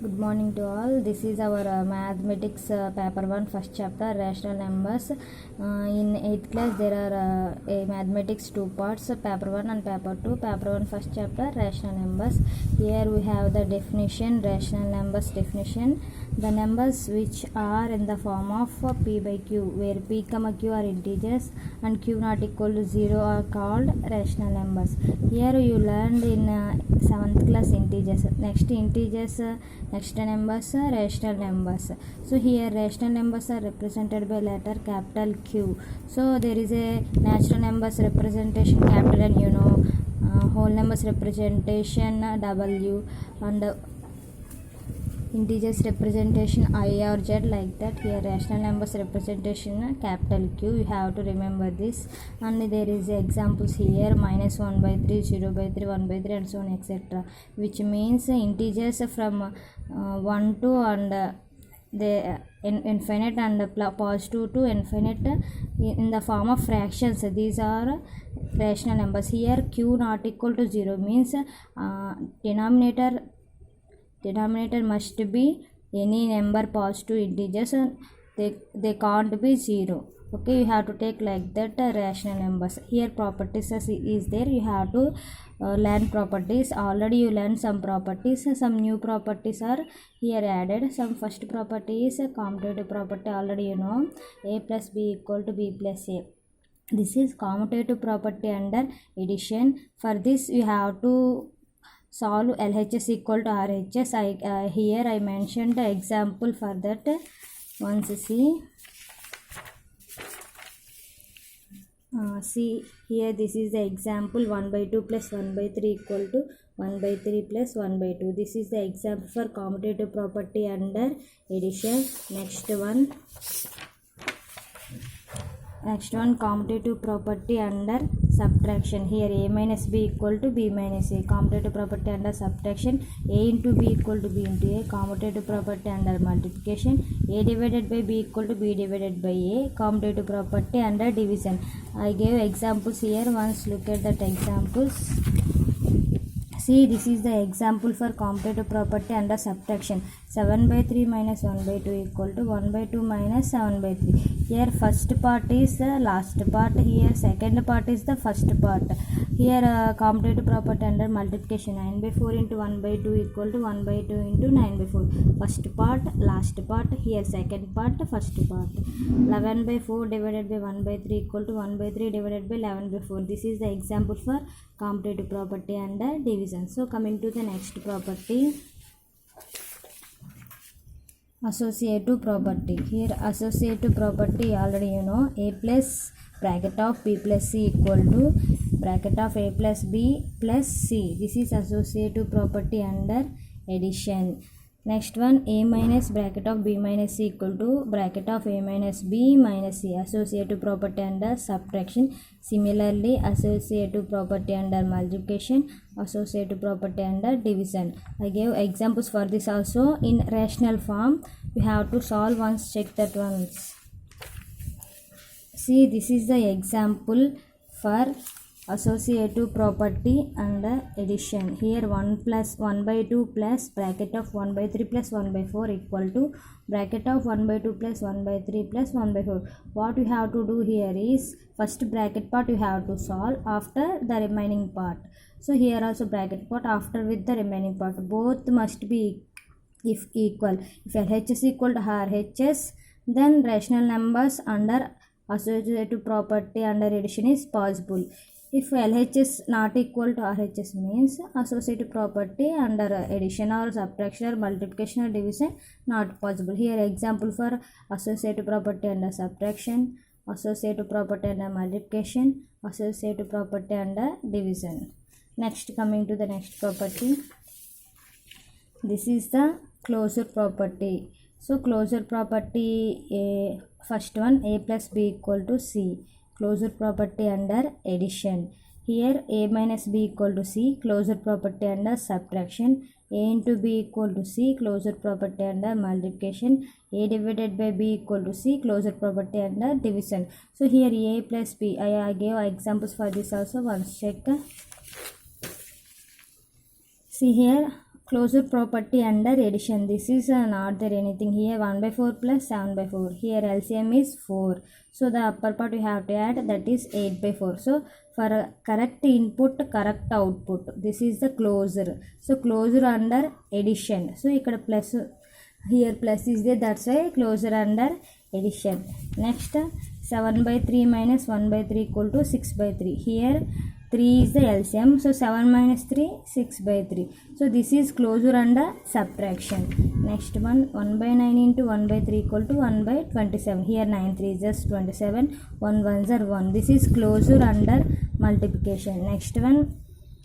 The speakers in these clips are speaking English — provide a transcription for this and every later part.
Good morning to all. This is our mathematics paper 1 first chapter rational numbers. In 8th class there are a mathematics 2 parts, paper 1 and paper 2. Paper 1 first chapter rational numbers. Here we have the definition, rational numbers definition. The numbers which are in the form of p by q, where p, q are integers and q not equal to 0 are called rational numbers. Here you learned in 7th class integers. Next integers, next numbers, rational numbers. So here rational numbers are represented by letter capital Q. So there is a natural numbers representation capital N, whole numbers representation W, and integers representation I or Z, like that. Here rational numbers representation capital Q. You have to remember this. And there is examples here, -1 by 3, 0 by 3, 1 by 3 and so on etc, which means integers from 1 to and the infinite and positive to infinite in the form of fractions. These are rational numbers. Here q not equal to 0 means denominator must be any number positive integers, they can't be 0. Okay, you have to take like that rational numbers. Here properties is there, you have to learn properties. Already you learned some properties, some new properties are here added. Some first property is commutative property, already you know, a plus b equal to b plus a. This is commutative property under addition. For this you have to solve LHS equal to RHS. Here I mentioned the example for that. Once see here, this is the example. 1 by 2 plus 1 by 3 equal to 1 by 3 plus 1 by 2. This is the example for commutative property under addition. Next one commutative property under subtraction. Here a minus b equal to b minus a. Commutative property under subtraction. A into b equal to b into a. Commutative property under multiplication. A divided by b equal to b divided by a. Commutative property under division. I gave examples here. Once look at that examples. See, this is the example for commutative property under subtraction. 7 by 3 minus 1 by 2 equal to 1 by 2 minus 7 by 3. Here first part is the last part. Here second part is the first part. Here commutative property under multiplication. 9 by 4 into 1 by 2 equal to 1 by 2 into 9 by 4. First part, last part. Here second part, first part. 11 by 4 divided by 1 by 3 equal to 1 by 3 divided by 11 by 4. This is the example for commutative property under division. So coming to the next property, associative property. Here associative property already you know, a plus bracket of b plus c equal to bracket of a plus b plus c. This is associative property under addition. Next one, a minus bracket of b minus c equal to bracket of a minus b minus c. Associative property under subtraction. Similarly, associative property under multiplication, associative property under division. I gave examples for this also. In rational form, you have to solve once, check that once. See, this is the example for associative property under addition. Here 1 plus 1 by 2 plus bracket of 1 by 3 plus 1 by 4 equal to bracket of 1 by 2 plus 1 by 3 plus 1 by 4. What you have to do here is, first bracket part you have to solve, after the remaining part. So here also bracket part after with the remaining part. Both must be if equal. If LHS is equal to RHS, then rational numbers under associative property under addition is possible. If LHS not equal to RHS means associative property under addition or subtraction or multiplication or division not possible. Here example for associative property under subtraction, associative property under multiplication, associative property under division. Next, coming to the next property. This is the closure property. So closure property, first one, a plus b equal to c. Closure property under addition. Here a minus b equal to c. Closure property under subtraction. A into b equal to c. Closure property under multiplication. A divided by b equal to c. Closure property under division. So here a plus b. I gave examples for this also. Once check. See here closure property under addition. This is not there anything here. 1 by 4 plus 7 by 4. Here LCM is 4. So the upper part we have to add, that is 8 by 4. So for correct input, correct output. This is the closure. So closure under addition. So here plus, here plus is there. That's why closure under addition. Next 7 by 3 minus 1 by 3 equal to 6 by 3. Here 3 is the LCM, so 7 minus 3, 6 by 3. So this is closure under subtraction. Next one, 1 by 9 into 1 by 3 equal to 1 by 27. Here 9 3 is just 27, 1 1s are 1. This is closure under multiplication. Next one,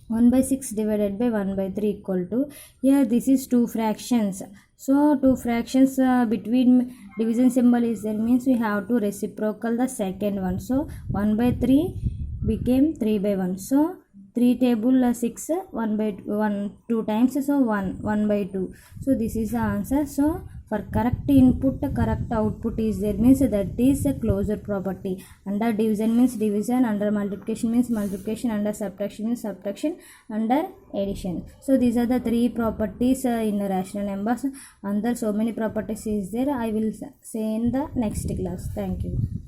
1 by 6 divided by 1 by 3 equal to, here this is two fractions. So two fractions between division symbol is there, means we have to reciprocal the second one. So 1 by 3 became 3 by 1. So 3 table 6, 1 by 1 2 times, so 1 by 2. So this is the answer. So for correct input, correct output is there, means that is a closure property. Under division means division, under multiplication means multiplication, under subtraction means subtraction, under addition. So these are the three properties in the rational numbers. And there so many properties is there. I will say in the next class. Thank you.